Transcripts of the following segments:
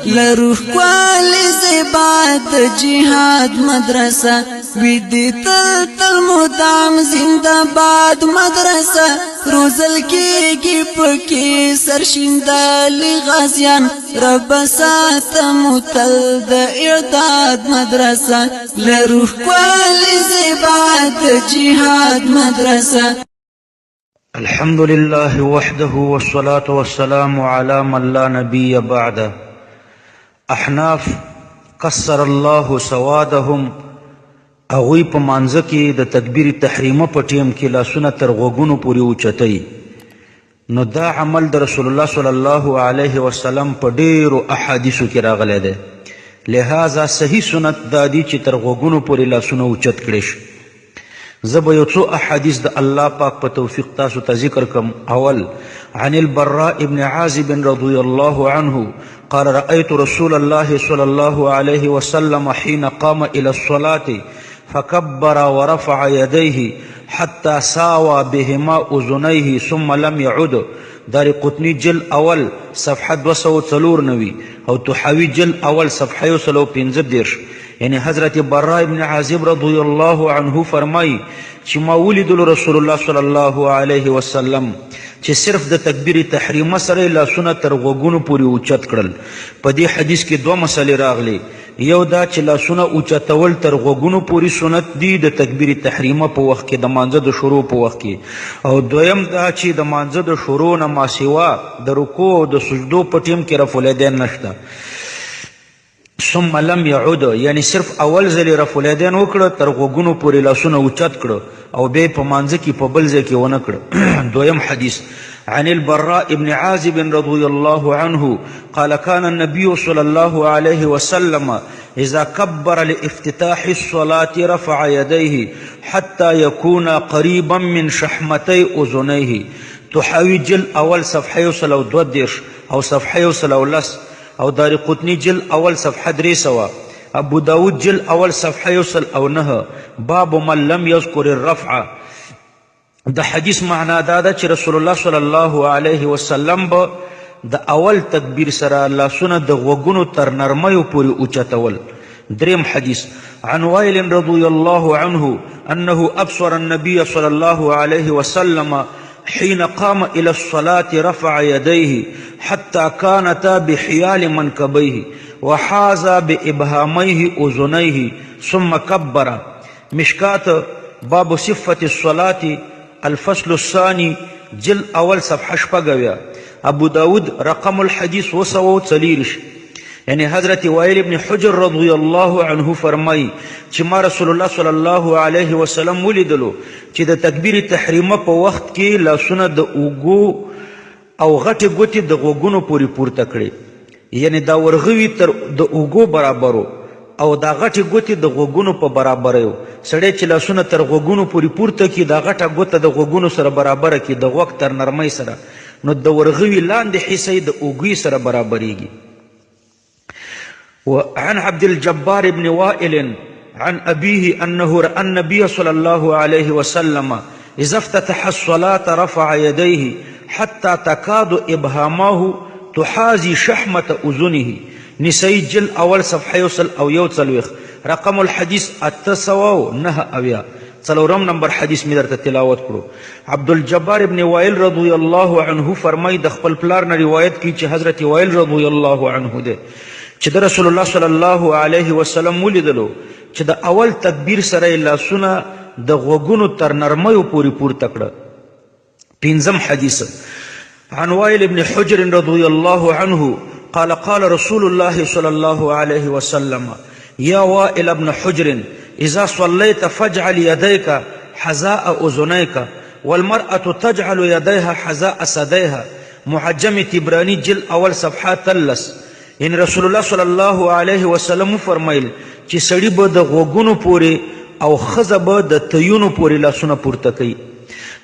لروح کوالی زباد جهاد مدرسه ویدی تل تل مدام زندباد مدرسه روزل کیگی پکی سرشندالی غازیان رب ساتم تل د اعداد مدرسه لروح کوالی زباد جهاد مدرسه. الحمد لله وحده والصلاة والسلام على من لا نبي بعده. احناف قصر الله سوادهم اغوی په مانځه کې د تکبیر تحریمه په ټیم کې لاسونه تر غوږونو پورې اوچتوي. نو دا عمل د رسول الله صلی الله علیه وسلم په ډیرو احادیثو کې راغلی دی، لہذا صحیح سنت دا دی چې تر غوږونو پورې لاسونه اوچت کړی شي. زه به یو څو احادیث د الله پاک په توفیق تاسو ته ذکر کم. اول، عن البراء بن عازب رضی الله عنه قال رأيت رسول الله صلى الله عليه وسلم حين قام إلى الصلاة فكبر ورفع يديه حتى ساوى بهما أذنيه ثم لم يعد. دار قطنی جل اول صفحه 294 او تحاوی جل اول صفحه 115. یعنی حضرت براء ابن عازب رضی الله عنه فرمای چې ما ولیدل رسول الله صلی الله علیه وسلم چې صرف د تکبیر تحریمه سره لاسونه تر غوږونو پورې اوچت کړل. په دې حدیث کې دوه مسلې راغلي، یو دا چې لاسونه اوچتول تر غوږونو پورې سنت دي د تکبیر تحریمه په وخت کې د مانځه د شروع په وخت کې، او دویم دا چې د مانځه د شروع نه ماسوا د رکوع او د سجدو په ټیم کې رفع الیدین نشته. ثم لم يعود یعنی صرف اول ځل رفع الیدین وکړه، تر غوږونو پورې لاسونه اوچت کړه او بیا په مانځه کې په بل ځای کې ونه کړه. دویم حدیث، عن البراء بن عازب رضي الله عنه قال كان النبي صلى الله عليه وسلم إذا كبر لافتتاح الصلاة رفع يديه حتى يكون قريبا من شحمتي أذنيه. تحاوي جل أول صفحة 122 أو صفحة 113 او دار قطنی جل اول صفحه 300. ابو داود جل اول صفحه 109. باب من لم يذكر الرفع. د حدیث معنا دا ده چې رسول الله صلی الله علیه وسلم به د اول تکبیر سره لاسونه د غوږونو تر نرمیو پورې اوچتول. دریم حدیث، عن وائل رضی الله عنه انه ابصر النبي صلى الله عليه وسلم حين قام إلى الصلاة رفع يديه حتى كانتا بحيال منكبيه وحاذا بإبهاميه أذنيه ثم كبر. مشكات باب صفة الصلاة الفصل الثاني جل اول صفحه شپږ. ابو داود رقم الحديث 240. یعنی حضرت وائل ابن حجر رضی الله عنه فرمای چې ما رسول الله صلی الله علیه وسلم ولیدلو چې د تکبیر تحریمه په وخت کې لاسونه د اوږو او غټې ګوتې د غوږونو پورې پورته کړي، یعنی دا ورغوي تر د اوږو برابرو او دا غټې ګوتې د غوږونو په برابر یو. سړی چې لاسونه تر غوږونو پورې پورته کړي، دا غټه ګوته د غوږونو سره برابره کړي د غوږ تر نرمۍ سره، نو د ورغوي لاندې حصه د اوږې سره برابریږي. وعن عبد الجبار بن وائل عن أبيه أنه رأى النبي صلى الله عليه وسلم إذا افتتح الصلاة رفع يديه حتى تكاد إبهاماه تحازي شحمة أذنه. نسائی جل اول صفحه 1 رقم الحديث 809. څلورم نمبر حدیث می درته تلاوت کړو. عبد الجبار ابن وائل رضی الله عنه فرمای د خپل پلار نه روایت کی چې حضرت وائل رضی الله عنه ده چې د رسول الله صلی الله علیه وسلم ولیدلو چې د اول تکبیر سره لاسونه د غوږونو تر نرمیو پورې پورته کړه. پنځم حدیث، عن وائل بن حجر رضی الله عنه قال قال رسول الله صلى الله عليه وسلم يا وائل بن حجر إذا صليت فاجعل يديك حذاء أذنيك والمرأة تجعل يديها حذاء ثديها. محجم تبراني جل اول صفحه 3. ان رسول الله صلی الله علیه وسلم فرمایل چې سړی به د غوږونو پورې او ښځه به د تیونو پورې لاسونه پورته کوي.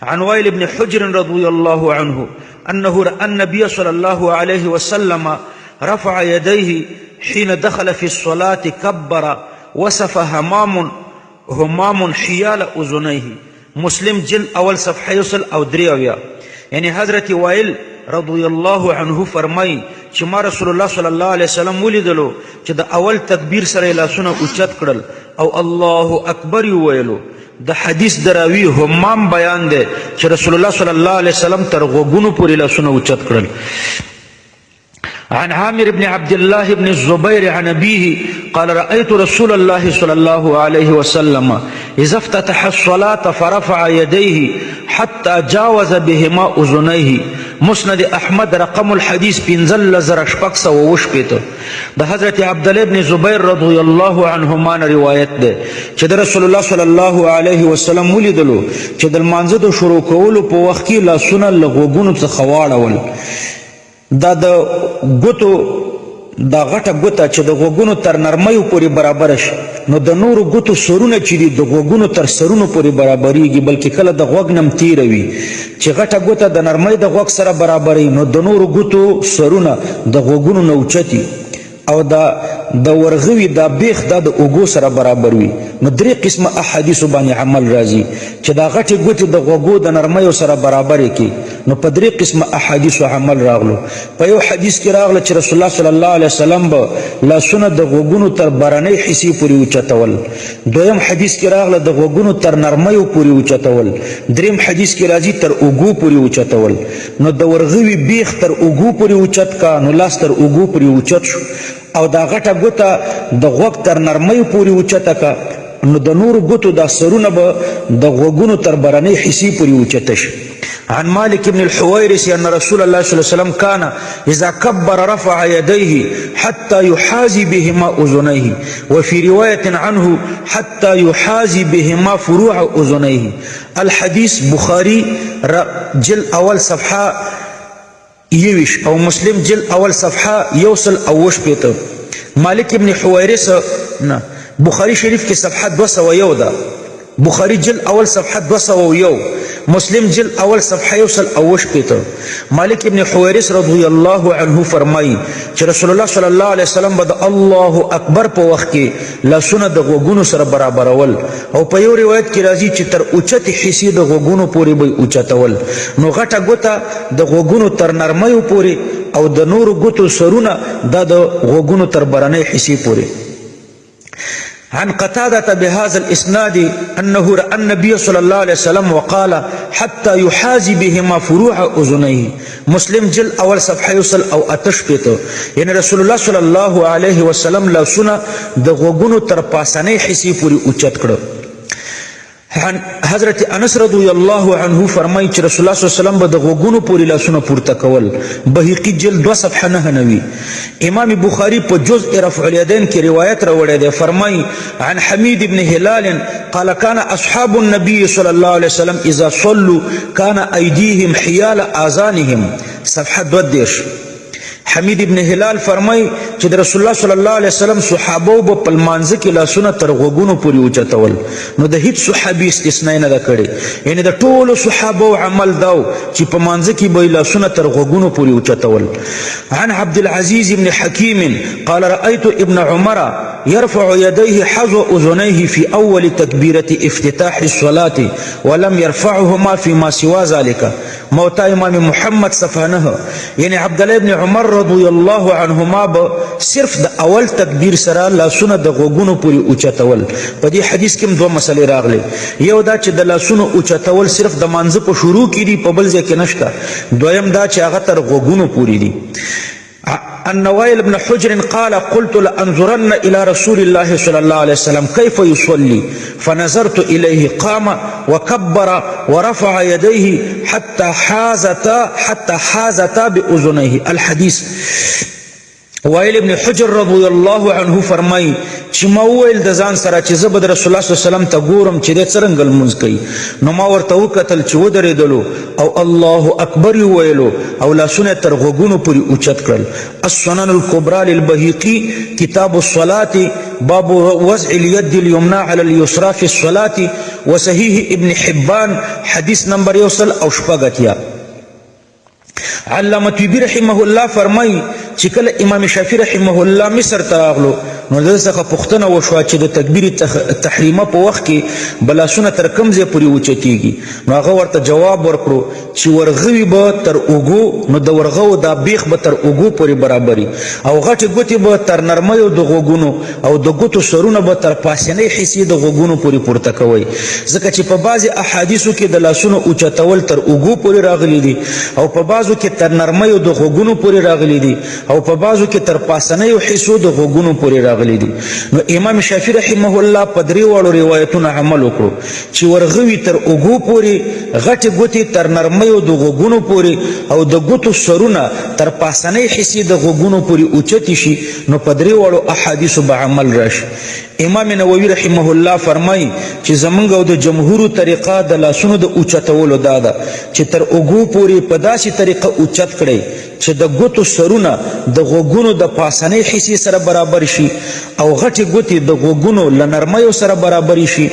عن وائل بن حجر رضي الله عنه أنه رأى النبي صلى الله عليه وسلم رفع يديه حين دخل في الصلاة كبر وصف همام حيال أذنيه. مسلم جل اول صفحه 1 او 3. یعنی حضرت وائل رضی الله عنه فرمای چې ما رسول الله صلی الله علیه وسلم ولیدلو چې د اول تکبیر سره لاسونه اوچت کړل او الله اکبر ویلو. د حدیث دراوی همام بیان دی چې رسول الله صلی الله علیه وسلم تر غوږونو پورې لاسونه اوچت کړل. عن عامر بن عبد الله بن الزبير عن أبيه قال رأيت رسول الله صلى الله عليه وسلم إذا افتتح الصلاة فرفع يديه حتى جاوز بهما أذنيه. مسند احمد رقم الحديث پنځل زره شپږ سوه اووه شپېته د حضرت عبدالله بن زبیر رضی الله عنهما نه روایت دی چې د رسول الله صلی الله علیه وسلم ولیدلو چې د لمانځه د شروع کولو په وخت کې لاسونه له غوږونو څخه واړول. دا د ګوتو دا غټه ګوته چې د غوږونو تر نرمیو پورې برابره شي نو د نورو ګوتو سرونه چې دي د غوږونو تر سرونو پورې برابریږي، بلکې کله د غوږ نم تیره وي چې غټه ګوته د نرمۍ د غوږ سره برابروي نو د نورو ګوتو سرونه د غوږونو نه اوچتي او د ورغوي دا بیخ دا د اوږو سره برابر وي. نو درې قسمه احادیثو باندې عمل راځي چې دا غټې ګوتې د غوږو د نرمیو سره برابرې کړي. نو په درې قسمه احادیثو عمل راغلو. په یو حدیث کې راغله چې رسول الله صلی الله علیه وسلم به لاسونه د غوږونو تر بهرنۍ حصې پورې اوچتول. دویم حدیث کې راغله د غوږونو تر نرمیو پورې اوچتول. دریم حدیث کې راځي تر اوږو پورې اوچتول. نو د ورغوي بیخ تر اوږو پورې اوچت کا نو لاس تر اوږو پورې اوچت شو او دا غټه ګوته د غوږ تر نرمیو پورې اوچته کا نو د نورو ګوتو دا سرونه به د غوږونو تر بهرنۍ حصې پورې اوچته شي. عن مالك بن الحويرث أن رسول الله صلى الله عليه وسلم كان إذا كبر رفع يديه حتى يحاذي بهما أذنيه وفي رواية عنه حتى يحاذي بهما فروع أذنيه. الحديث بخاري جل أول صفحة يوش او مسلم جل اول صفحه يوصل اوش پیته. مالک ابن حویرث بخاری شریف کی صفحه 201 ده. بخاری جل اول صفحه 201 مسلم جل اول صفحه يوصل اوش پیته. مالک ابن حویرث رضی الله عنه فرمایي چې رسول الله صلی الله علیه وسلم به الله اکبر په وخت کې لاسونه د غوږونو سره برابرول او په یو روایت کې راځي چې تر اوچتې حصې د غوږونو پورې به اوچتول. نو غټه ګوته د غوږونو تر نرمیو پورې او د نورو ګوتو سرونه دا د غوږونو تر بهرنۍ حصې پورې. عن قتادة بهذا الإسناد أنه رأى النبي صلى الله عليه وسلم وقال حتى يحاذي بهما فروع أذنيه. مسلم جل أول صفحة يوصل أو أتشبته يعني رسول الله صلى الله عليه وسلم لاسونه د غوږونو تر پاسنۍ حصې پورې اوچت کړه. حضرت انس رضی الله عنه فرمایي چې رسول الله صلی الله علیه وسلم به د غوږونو پورې لاسونه پورته کول. بهقي جلد 2 صفحه 9. امام بخاری په جزء رفع الیدین کې روایت راوړی دی. فرمایي عن حمید بن هلال قال كان اصحاب النبي صلى الله عليه وسلم اذا صلوا كان ايديهم حيال اذانهم. صفحه 2. حمید ابن هلال فرمای چې د رسول الله صلی الله علیه وسلم صحابه په پلمانځ کې لاسونه تر غوږونو پورې اوچتول. نو د هیڅ صحابي استثناء نه ده کړې، یعنی د ټولو صحابه عمل داو چې په مانځ کې به لاسونه تر غوږونو پورې اوچتول. عن عبد العزيز بن حكيم قال رأيت ابن عمر يرفع يديه حذو أذنيه في أول تكبيرة افتتاح الصلاة ولم يرفعهما فيما سوى ذلك. موتا امام محمد صفانه یعنی عبدالله ابن عمر رضی الله عنهما به صرف د اول تکبیر سره لاسونه د غوږونو پورې اوچتول. په دې حدیث کې دوه مسلې راغلي. یو دا چې د لاسونو اوچتول صرف د مانځه په شروع کې دي، په بل ځای کې نشته. دویم دا چې هغه تر غوږونو پورې دي. عن نوائل بن حجر قال قلت لأنظرن إلى رسول الله صلى الله عليه وسلم كيف يصلي فنظرت إليه قام وكبر ورفع يديه حتى حازتا بأذنيه. الحديث وائل ابن حجر رضی الله عنه فرمای چې ما وویل د ځان سره چې زه به د رسول الله صلی الله علیه وسلم ته ګورم چې دی څرنګه لمونځ کوي. نو ما ورته وکتل چې ودرېدلو او الله اکبر یې وویلو او لاسونه تر غوږونو پورې اوچت کړل. السنن الکبرى للبهقي کتاب الصلاة باب وضع اليد اليمنى على اليسرى في الصلاة وصحيح ابن حبان حدیث نمبر 180. علامه طیبی رحمه الله فرمای چې کله امام شافعی رحمه الله مصر ته راغلو نو د څخه پوښتنه وشوه چې د تکبیر تحریمه په وخت کې به لاسونه تر کوم ځای پورې اوچتېږي نو هغه ورته جواب ورکړو چې ورغوي به تر اوږو نو د ورغو دا بیخ به تر اوږو پورې برابري او غټې ګوتې به تر نرمیو د غوږونو او د ګوتو سرونه به تر پاسنۍ حصې د غوږونو پورې پورته کوئ ځکه چې په بعضې احادیثو کې د لاسونو اوچتول تر اوږو پورې راغلي دي او په بعضو کې تر نرمیو د غوږونو پورې راغلي دي او په بعضو کې تر پاسنیو حصو د غوږونو پورې راغلي دي نو امام شافعي رحمه الله په درې واړو روایتونو عمل وکړو چې ورغوي تر اوږو پورې غټې ګوتې تر نرمیو د غوږونو پورې او د ګوتو سرونه تر پاسنۍ حصې د غوږونو پورې اوچتې شي نو په درې واړو احادیثو به عمل راشي امام نووي رحمه الله فرمایي چې زمونږ او د جمهورو طریقه د لاسونو د اوچتولو دا ده چې تر اوږو پورې په داسې طریقه اوچت کړئ چې د ګوتو سرونه د غوږونو د پاسنۍ حصې سره برابر شي او غټې ګوتې د غوږونو له نرمیو سره برابر شي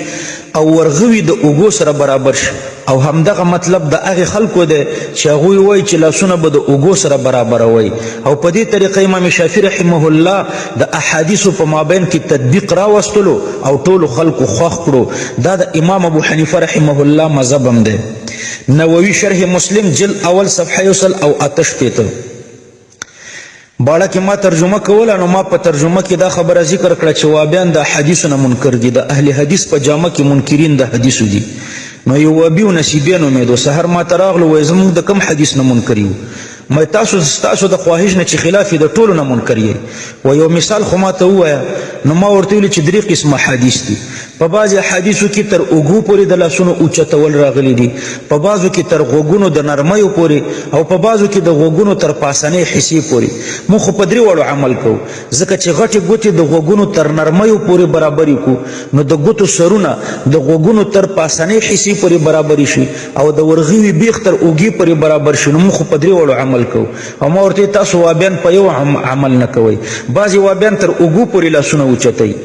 او ورغوي د اوږو سره برابر شي او همدغه مطلب د هغې خلکو دی چې هغوی وایي چې لاسونه به د اوږو سره برابروي او په دې طریقه امام شافعي رحمه الله د احادیثو په مابین کې تطبیق راوستلو او ټولو خلکو خوښ کړو دا د امام ابو حنیفه رحمه الله مذهب هم دی نووي شرح مسلم جلد اول صفحه 158 باړه کې ما ترجمه کوله نو ما په ترجمه کې دا خبره ذکر کړه چې وابیان د حدیثو نه منکر دي د اهل حدیث په جامه کې منکرین د حدیثو دي نو یو وابي او نصیبین امید سحر ما تراغلو وای زموږ د کم حدیث نه منکر یو ما تاسو د خواهش نه چې خلاف د ټولو نه منکر یې و یو مثال خو ما ته ووایه نو ما ورته ویلي چې درې قسمه حدیث دي په بعضې حدیثو کې تر اوږو پورې د لاسونو اوچتول راغلي دي په بعضو کې تر غوږونو د نرمیو پورې او په بعضو کې د غوږونو تر پاسنۍ حصې پورې موږ خو په درې واړو عمل کوو ځکه چې غټې ګوتې د غوږونو تر نرمیو پورې برابرې کړو نو د ګوتو سرونه د غوږونو تر پاسنۍ حصې پورې برابرې شي او د ورغوي بیخ تر اوږې پورې برابر شي نو موږ خو په درې واړو عمل کوو او ما ورته تاسو وابیان په یو عمل نه کوئ بعضې وابیان تر اوږو پورې لاسونه اوچتوي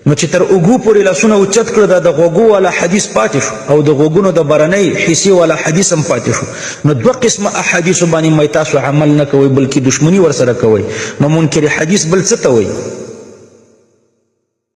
نو چې تر اوږو پورې لاسونه اوچت کړه دا د غوږو والا حدیث پاتې شو او د غوږونو د برنۍ حصې والا حدیث هم پاتې شو نو دوه قسمه احادیثو باندې تاسو عمل نه کوئ بلکې دشمني ورسره کوئ نو منکر حدیث بل څه ته وایي